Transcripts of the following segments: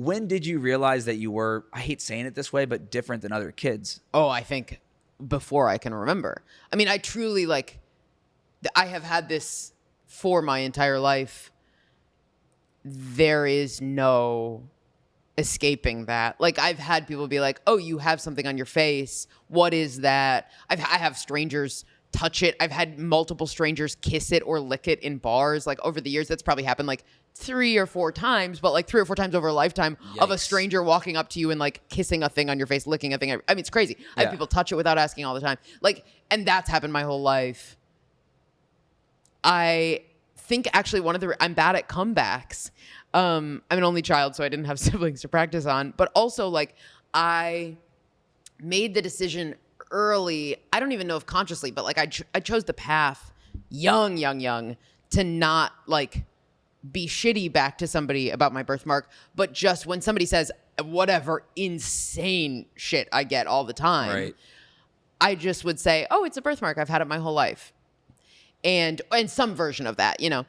when did you realize that you were, I hate saying it this way, but different than other kids? Oh, I think before I can remember. I mean, I truly I have had this for my entire life. There is no escaping that. Like, I've had people be like, oh, you have something on your face. What is that? I have strangers touch it. I've had multiple strangers kiss it or lick it in bars. Like, over the years, that's probably happened like 3 or 4 times, but like 3 or 4 times over a lifetime. Yikes. Of a stranger walking up to you and like kissing a thing on your face, licking a thing. I mean, it's crazy. I have people touch it without asking all the time. Like, and that's happened my whole life. I think actually I'm bad at comebacks. I'm an only child, so I didn't have siblings to practice on, but also like I made the decision early. I don't even know if consciously, but like I chose the path young to not like be shitty back to somebody about my birthmark, but just when somebody says whatever insane shit I get all the time, right, I just would say, oh, it's a birthmark. I've had it my whole life. And some version of that, you know.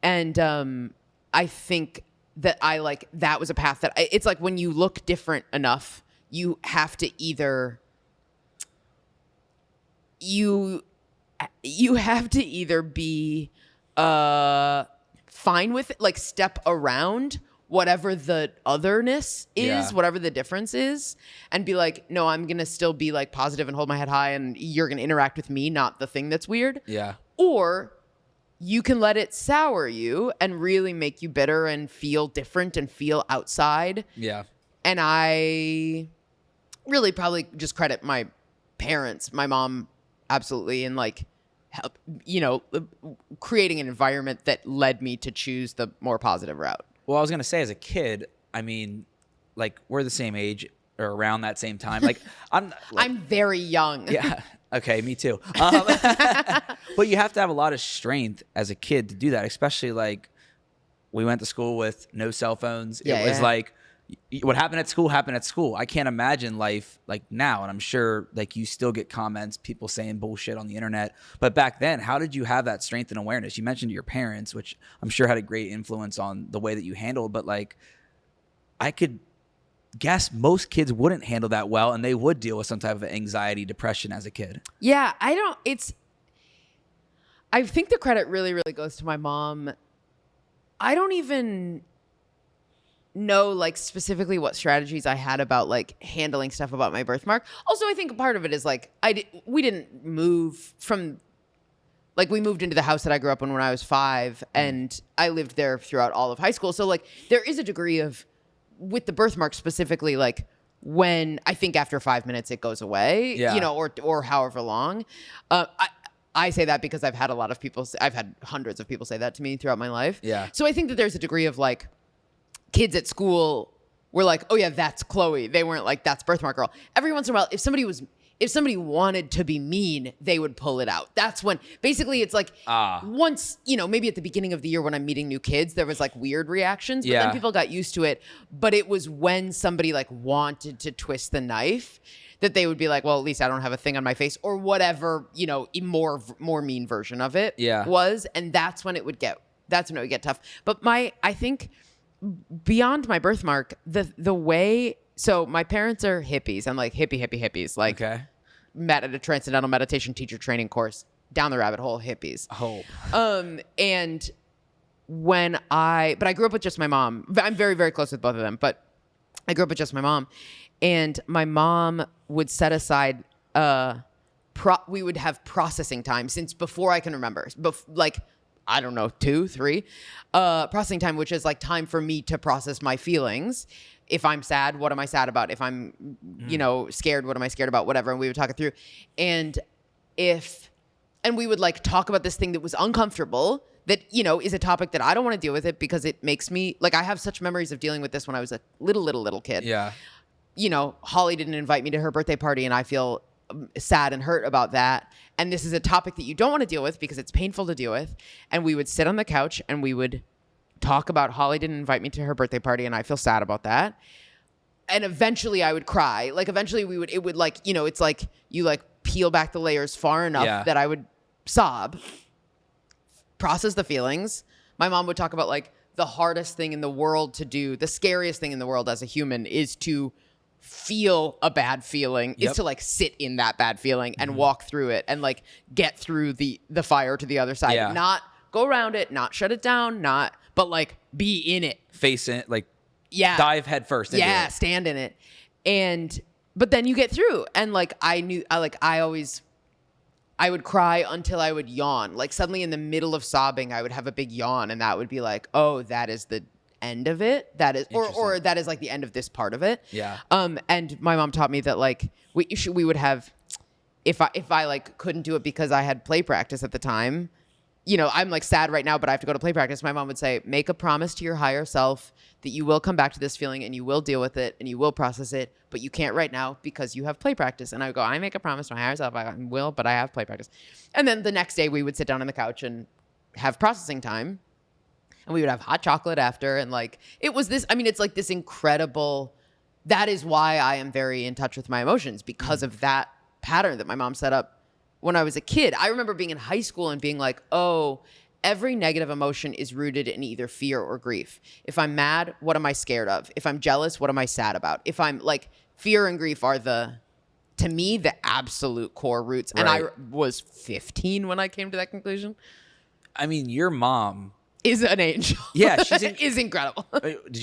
And I think that that was a path that it's like when you look different enough, you have to either be fine with it, like step around whatever the otherness is, whatever the difference is, and be like, no, I'm gonna still be like positive and hold my head high, and you're gonna interact with me, not the thing that's weird. Yeah. Or you can let it sour you and really make you bitter and feel different and feel outside. Yeah. And I really probably just credit my parents, my mom, absolutely, and like help, you know, creating an environment that led me to choose the more positive route. Well, I was going to say, as a kid, I mean, like, we're the same age or around that same time. Like, I'm very young. Yeah. Okay, me too. But you have to have a lot of strength as a kid to do that, especially like we went to school with no cell phones. It was like what happened at school. I can't imagine life like now. And I'm sure like you still get comments, people saying bullshit on the internet. But back then, how did you have that strength and awareness? You mentioned your parents, which I'm sure had a great influence on the way that you handled. But like, I could guess most kids wouldn't handle that well, and they would deal with some type of anxiety, depression as a kid. Yeah, I think the credit really, really goes to my mom. I don't even know like specifically what strategies I had about like handling stuff about my birthmark. Also, I think part of it is like we didn't move from, like, we moved into the house that I grew up in when I was 5, and I lived there throughout all of high school. So like there is a degree of, with the birthmark specifically, like when I think after 5 minutes it goes away, you know, or however long. I say that because I've had hundreds of people say that to me throughout my life. Yeah. So I think that there's a degree of like kids at school were like, oh yeah, that's Chloe. They weren't like, that's birthmark girl. Every once in a while, if somebody wanted to be mean, they would pull it out. That's when basically it's like once, you know, maybe at the beginning of the year when I'm meeting new kids, there was like weird reactions, but then people got used to it. But it was when somebody like wanted to twist the knife that they would be like, well, at least I don't have a thing on my face, or whatever, you know, more mean version of it was. And that's when it would get tough. But I think beyond my birthmark, the way, so my parents are hippies. I'm like hippies. Like, met at a transcendental meditation teacher training course, down the rabbit hole, hippies. Oh. And but I grew up with just my mom. I'm very, very close with both of them, but I grew up with just my mom. And my mom would set aside, we would have processing time since before I can remember. Like, I don't know, 2, 3, processing time, which is like time for me to process my feelings. If I'm sad, what am I sad about? If I'm, you know, scared, what am I scared about? Whatever. And we would talk it through. And we would like talk about this thing that was uncomfortable, that, you know, is a topic that I don't want to deal with it because it makes me, like, I have such memories of dealing with this when I was a little kid. Yeah. You know, Holly didn't invite me to her birthday party, and I feel sad and hurt about that. And this is a topic that you don't want to deal with because it's painful to deal with. And we would sit on the couch and we would talk about Holly didn't invite me to her birthday party, and I feel sad about that. And eventually I would cry. Like, eventually it would like, you know, it's like you like peel back the layers far enough that I would sob, process the feelings. My mom would talk about like the hardest thing in the world to do, the scariest thing in the world as a human is to feel a bad feeling, is to like sit in that bad feeling and walk through it and like get through the fire to the other side. Not go around it, not shut it down, but like be in it. Face it, like dive head first into it. Stand in it. But then you get through. And like I would cry until I would yawn. Like suddenly in the middle of sobbing, I would have a big yawn and that would be like, oh, that is the end of it. That is, or that is like the end of this part of it. Yeah. And my mom taught me that like we would have, if I like couldn't do it because I had play practice at the time, you know, I'm like sad right now, but I have to go to play practice. My mom would say, make a promise to your higher self that you will come back to this feeling and you will deal with it and you will process it, but you can't right now because you have play practice. And I would go, I make a promise to my higher self, I will, but I have play practice. And then the next day we would sit down on the couch and have processing time. And we would have hot chocolate after. And like, it was this, I mean, it's like this incredible, that is why I am very in touch with my emotions, because of that pattern that my mom set up when I was a kid. I remember being in high school and being like, oh, every negative emotion is rooted in either fear or grief. If I'm mad, what am I scared of? If I'm jealous, what am I sad about? If I'm like, fear and grief are to me, the absolute core roots. And I was 15 when I came to that conclusion. I mean, your mom is an angel. Yeah, she's is incredible.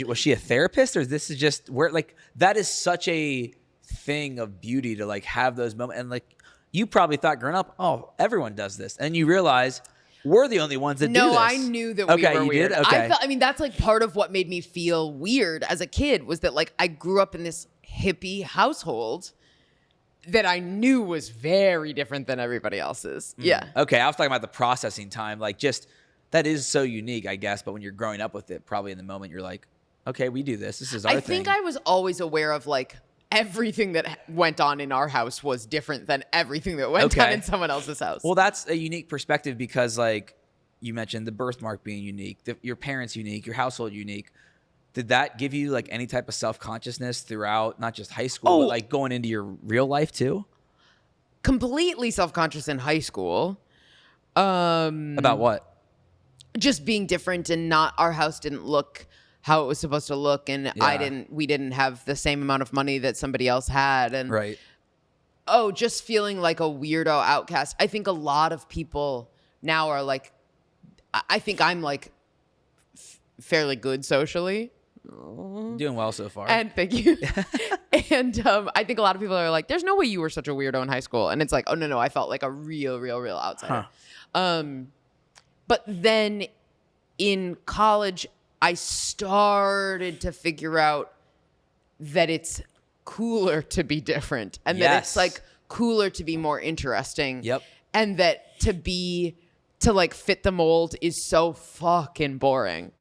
Was she a therapist, or this is just where like that is such a thing of beauty to like have those moments? And like you probably thought growing up, oh, everyone does this, and you realize we're the only ones that do this. No, I knew that we were weird. Did? Okay. I mean, that's like part of what made me feel weird as a kid was that like I grew up in this hippie household that I knew was very different than everybody else's. Yeah. Okay, I was talking about the processing time, like just. That is so unique, I guess. But when you're growing up with it, probably in the moment, you're like, okay, we do this. This is our thing. I think I was always aware of like everything that went on in our house was different than everything that went on in someone else's house. Well, that's a unique perspective because like you mentioned the birthmark being unique, your parents unique, your household unique. Did that give you like any type of self-consciousness throughout not just high school, but like going into your real life too? Completely self-conscious in high school. About what? Just being different and not, our house didn't look how it was supposed to look. And we didn't have the same amount of money that somebody else had. And just feeling like a weirdo outcast. I think a lot of people now are like, I think I'm like fairly good socially. Doing well so far. And thank you. And I think a lot of people are like, there's no way you were such a weirdo in high school. And it's like, oh no, I felt like a real outsider. But then in college, I started to figure out that it's cooler to be different and that it's like cooler to be more interesting. Yep. And that to like fit the mold is so fucking boring.